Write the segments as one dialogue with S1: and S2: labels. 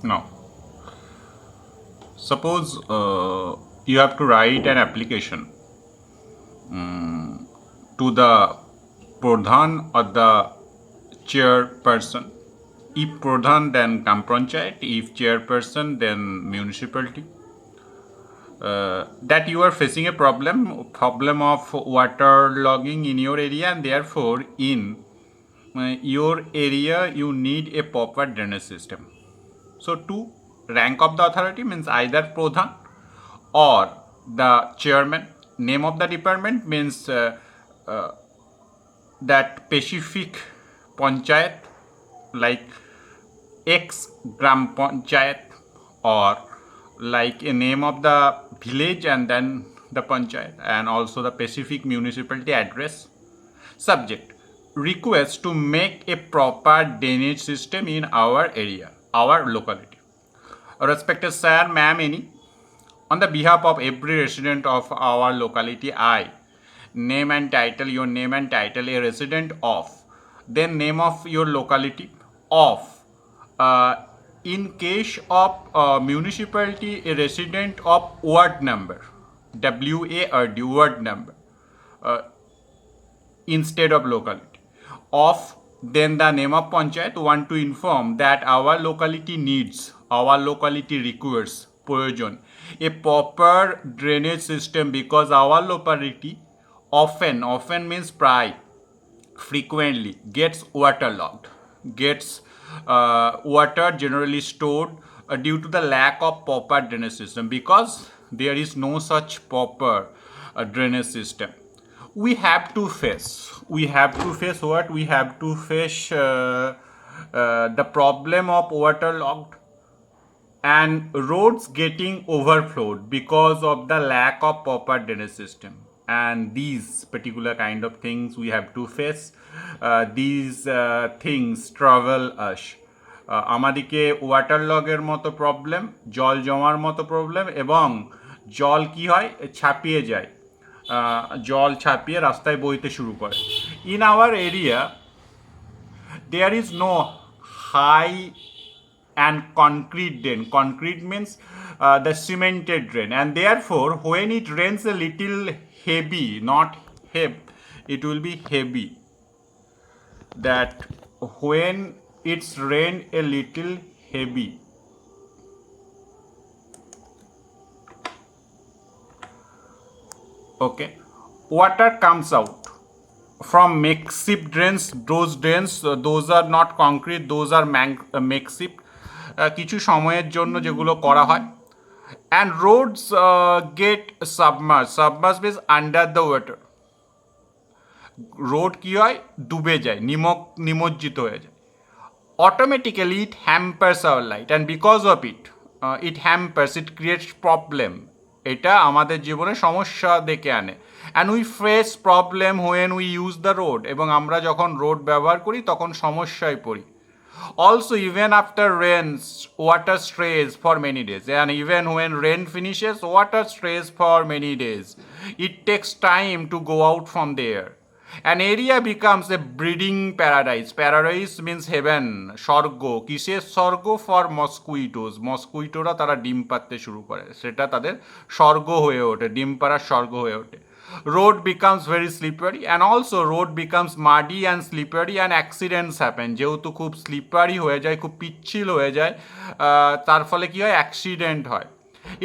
S1: Now, suppose you have to write an application to the Pradhan or the chairperson. If Pradhan, then Gram Panchayat. If chairperson, then municipality. That you are facing a problem of water logging in your area, and therefore in your area you need a proper drainage system. So to rank of the authority means either Pradhan or the chairman. Name of the department means that specific panchayat, like X Gram Panchayat, or like a name of the village and then the panchayat, and also the specific municipality address. Subject: request to make a proper drainage system in our area, our locality. Respected sir, ma'am, any, on the behalf of every resident of our locality, I name and title, your name and title, a resident of, then name of your locality, of, uh, in case of municipality, a resident of ward number, WA or the ward number, uh, instead of locality, of, then the name of panchayat. Want to inform that our locality needs, our locality requires, proyojon, a proper drainage system, because our locality often means pry, frequently gets waterlogged, gets water generally stored due to the lack of proper drainage system, because there is no such proper drainage system. We have to face what we have to face, the problem of waterlogged and roads getting overflowed because of the lack of proper drainage system, and these particular kind of things we have to face. These things trouble us. আমাদিকে water লগের মতো problem, জল জমার মতো problem, এবং জল কি হয়, ছাপিয়ে যায়, জল ছাপিয়ে রাস্তায় বইতে শুরু করে। In our area there is no high and concrete drain. Concrete means the cemented drain, and therefore when it rains a little heavy, not heavy, it will be heavy. That when it's rain a little heavy, okay, water comes out from makeshift drains. Those drains, those are not concrete, those are makeshift, কিছু সময়ের জন্য যেগুলো করা হয়। And roads get submerged means under the water. Road কি হয়, ডুবে যায়, নিমজ্জিত হয়ে যায়। Automatically it hampers our light, and because of it, it creates problem. এটা আমাদের জীবনে সমস্যা ডেকে আনে, and we face problem when we use the road, এবং আমরা যখন রোড ব্যবহার করি তখন সমস্যায় পড়ি। Also, even after rains, water stays for many days, and even when rain finishes, water stays for many days. It takes time to go out from there. An area becomes a breeding paradise. Paradise means heaven, স্বর্গ। কিসের স্বর্গ? For মস্কুইটোস। মস্কুইটোরা তারা ডিম পাড়তে শুরু করে, সেটা তাদের স্বর্গ হয়ে ওঠে, ডিম পাড়ার স্বর্গ হয়ে ওঠে। Road becomes very slippery, and also road becomes muddy and slippery, and accidents happen. যেহেতু খুব স্লিপারি হয়ে যায়, খুব পিচ্ছিল হয়ে যায়, তার ফলে কি হয়, অ্যাক্সিডেন্ট হয়।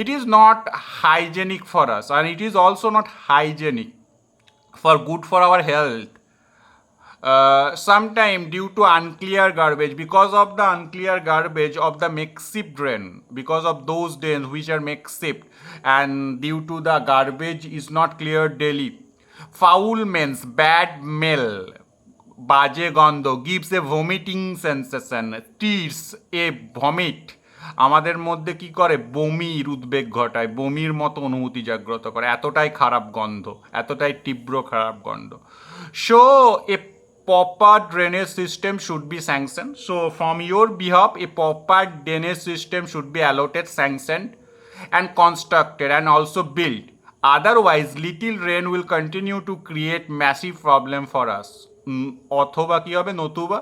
S1: It is not hygienic for us, and it is also not hygienic for good for our health. Sometime due to unclear garbage, because of the unclear garbage of the makeshift drain, because of those drains which are makeshift, and due to the garbage is not cleared daily, foul means bad smell, বাজে গন্ধ, gives a vomiting sensation, tears, a vomit, আমাদের মধ্যে কি করে, বমির উদ্বেগ ঘটায়, বমির মতো অনুভূতি জাগ্রত করে, এতটাই খারাপ গন্ধ, এতটাই তীব্র খারাপ গন্ধ। So A proper drainage system should be sanctioned. So from your behalf, a proper drainage system should be allotted, sanctioned, and constructed, and also built. Otherwise, little rain will continue to create massive problem for us. অথবা কী হবে নতুবা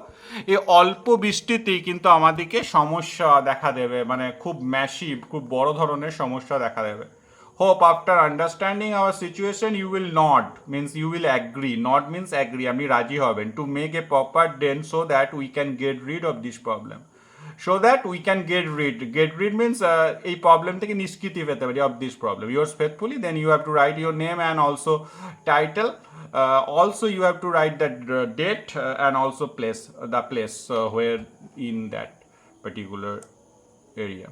S1: এই অল্প বৃষ্টিতেই কিন্তু আমাদেরকে সমস্যা দেখা দেবে, মানে খুব ম্যাসিভ, খুব বড় ধরনের সমস্যা দেখা দেবে। Hope after understanding our situation you will not means you will agree, not means agree, আপনি রাজি হবেন, to make a proper den so that we can get rid of this problem, so that we can get rid means এই problem থেকে নিষ্কৃতি পেতে পারি of this problem. Yours faithfully, then you have to write your name and also title, also you have to write that date and also place the place where in that particular area.